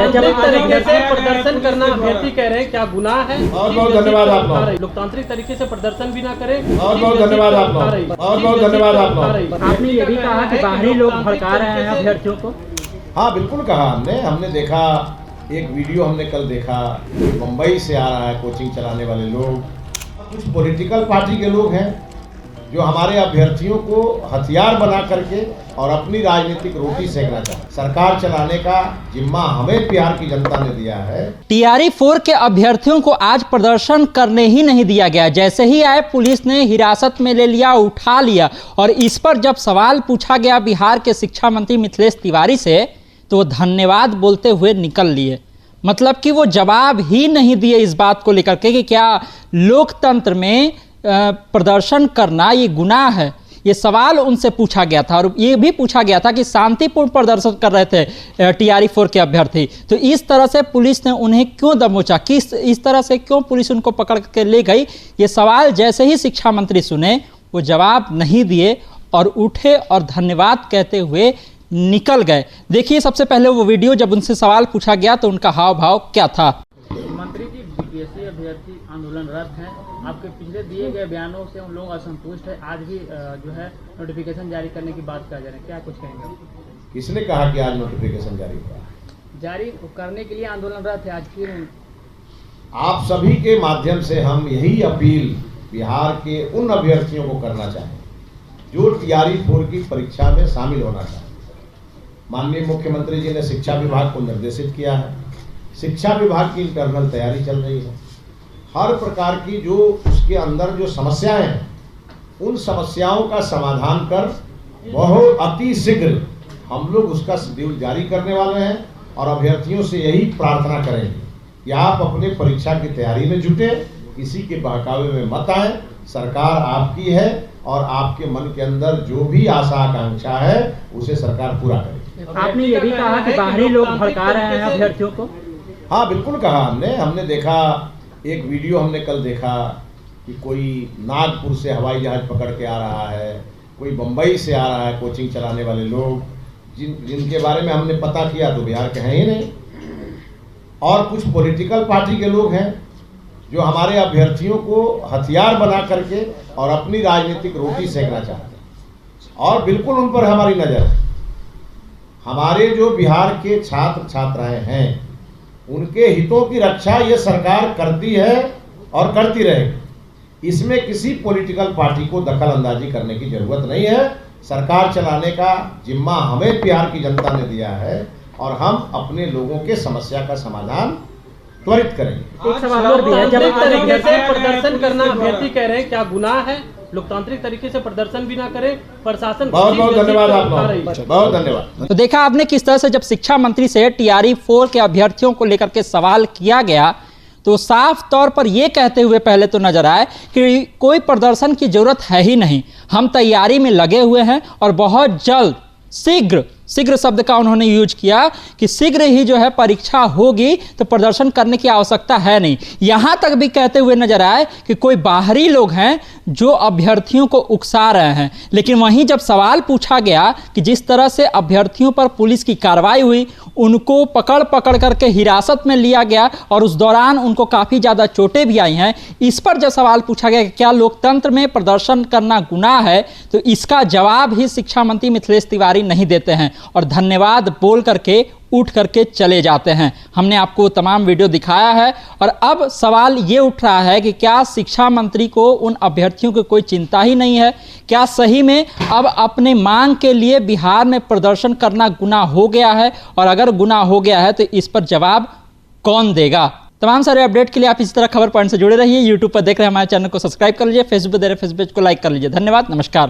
लोकतांत्रिक तरीके से प्रदर्शन करना अभ्यर्थी कह रहे हैं, क्या गुनाह है? बहुत बहुत धन्यवाद आप लोग। लोकतांत्रिक तरीके से प्रदर्शन भी ना करें। बहुत बहुत धन्यवाद आप लोग। बहुत बहुत धन्यवाद आप लोग। आपने ये भी कहा कि बाहरी लोग भड़का रहे हैं अभ्यर्थियों को। हाँ बिल्कुल कहा हमने देखा, एक वीडियो हमने कल देखा, मुंबई से आ रहा है कोचिंग चलाने वाले लोग, कुछ पॉलिटिकल पार्टी के लोग हैं जो हमारे अभ्यर्थियों को हथियार बना करके और अपनी राजनीतिक रोटी सेकना चाहते। सरकार चलाने का जिम्मा हमें बिहार की जनता ने दिया है। टीआरई 4 के अभ्यर्थियों को आज प्रदर्शन करने ही नहीं दिया गया। जैसे ही आए पुलिस ने हिरासत में ले लिया, उठा लिया, और इस पर जब सवाल पूछा गया बिहार के शिक्षा मंत्री मिथिलेश तिवारी से, तो वो धन्यवाद बोलते हुए निकल लिए। मतलब कि वो जवाब ही नहीं दिए इस बात को लेकर के कि क्या लोकतंत्र में प्रदर्शन करना ये गुनाह है। ये सवाल उनसे पूछा गया था, और ये भी पूछा गया था कि शांतिपूर्ण प्रदर्शन कर रहे थे टीआरई 4 के अभ्यर्थी, तो इस तरह से पुलिस ने उन्हें क्यों दबोचा, किस इस तरह से क्यों पुलिस उनको पकड़ के ले गई। ये सवाल जैसे ही शिक्षा मंत्री सुने, वो जवाब नहीं दिए और उठे और धन्यवाद कहते हुए निकल गए। देखिए सबसे पहले वो वीडियो, जब उनसे सवाल पूछा गया तो उनका हाव भाव क्या था। मंत्री जी, बीपीएससी अभ्यर्थी आंदोलनरत हैं, आपके पिछले दिए गए बयानों से उन लोग असंतुष्ट है, आज भी जो है नोटिफिकेशन जारी करने की बात कर जा रहे हैं, क्या कुछ कहेंगे? किसने कहा कि आज नोटिफिकेशन जारी हुआ? जारी करने के लिए आंदोलनरत है आज फिर। आप सभी के माध्यम से हम यही अपील बिहार के उन अभ्यर्थियों को करना चाहें जो टीआरई 4 की परीक्षा में शामिल होना चाहें। माननीय मुख्यमंत्री जी ने शिक्षा विभाग को निर्देशित किया है, शिक्षा विभाग की इंटरनल तैयारी चल रही है। हर प्रकार की जो उसके अंदर जो समस्याएं हैं, उन समस्याओं का समाधान कर बहुत अति शीघ्र हम लोग उसका शेड्यूल जारी करने वाले हैं, और अभ्यर्थियों से यही प्रार्थना करेंगे कि आप अपने परीक्षा की तैयारी में जुटे, किसी के बहकावे में मत आए। सरकार आपकी है और आपके मन के अंदर जो भी आशा आकांक्षा है उसे सरकार पूरा करेगी। आपने ये भी कहा कि बाहरी लोग भड़का रहे हैं अभ्यर्थियों को। हाँ बिल्कुल कहा हमने देखा, एक वीडियो हमने कल देखा कि कोई नागपुर से हवाई जहाज पकड़ के आ रहा है, कोई मुंबई से आ रहा है कोचिंग चलाने वाले लोग, जिनके बारे में हमने पता किया तो बिहार के हैं ही नहीं, और कुछ पॉलिटिकल पार्टी के लोग हैं जो हमारे अभ्यर्थियों को हथियार बना करके और अपनी राजनीतिक रोटी सेकना चाहते हैं। और बिल्कुल उन पर हमारी नज़र है। हमारे जो बिहार के छात्र छात्राएं हैं, उनके हितों की रक्षा ये सरकार करती है और करती रहेगी। इसमें किसी पॉलिटिकल पार्टी को दखल अंदाजी करने की जरूरत नहीं है। सरकार चलाने का जिम्मा हमें बिहार की जनता ने दिया है, और हम अपने लोगों के समस्या का समाधान त्वरित करेंगे। एक सवाल और भी है, जब तरीके से प्रदर्शन करना अभ्यर्थी कह रहे हैं, क्या गुनाह है? लोकतांत्रिक तरीके से प्रदर्शन भी ना करें, प्रशासन। बहुत बहुत धन्यवाद आप लोग। बहुत धन्यवाद। तो देखा आपने किस तरह से जब शिक्षा मंत्री से टीआरई 4 के अभ्यर्थियों को लेकर के सवाल किया गया, तो साफ तौर पर यह कहते हुए पहले तो नजर आए कि कोई प्रदर्शन की जरूरत है ही नहीं, हम तैयारी में लगे हुए हैं, और बहुत जल्द शीघ्र शब्द का उन्होंने यूज किया कि शीघ्र ही जो है परीक्षा होगी, तो प्रदर्शन करने की आवश्यकता है नहीं। यहां तक भी कहते हुए नजर आए कि कोई बाहरी लोग हैं जो अभ्यर्थियों को उकसा रहे हैं। लेकिन वहीं जब सवाल पूछा गया कि जिस तरह से अभ्यर्थियों पर पुलिस की कार्रवाई हुई, उनको पकड़ करके हिरासत में लिया गया, और उस दौरान उनको काफ़ी ज़्यादा चोटें भी आई हैं, इस पर जब सवाल पूछा गया कि क्या लोकतंत्र में प्रदर्शन करना गुनाह है, तो इसका जवाब ही शिक्षा मंत्री मिथिलेश तिवारी नहीं देते हैं, और धन्यवाद बोल करके उठ करके चले जाते हैं। हमने आपको तमाम वीडियो दिखाया है, और अब सवाल ये उठ रहा है कि क्या शिक्षा मंत्री को उन अभ्यर्थियों की कोई चिंता ही नहीं है? क्या सही में अब अपने मांग के लिए बिहार में प्रदर्शन करना गुनाह हो गया है? और अगर गुनाह हो गया है तो इस पर जवाब कौन देगा? तमाम सारे अपडेट के लिए आप इसी तरह खबर पॉइंट से जुड़े रहिए। यूट्यूब पर देख रहे हैं हमारे चैनल को सब्सक्राइब कर लीजिए, फेसबुक पर दे रहे फेसबुक को लाइक कर लीजिए। धन्यवाद, नमस्कार।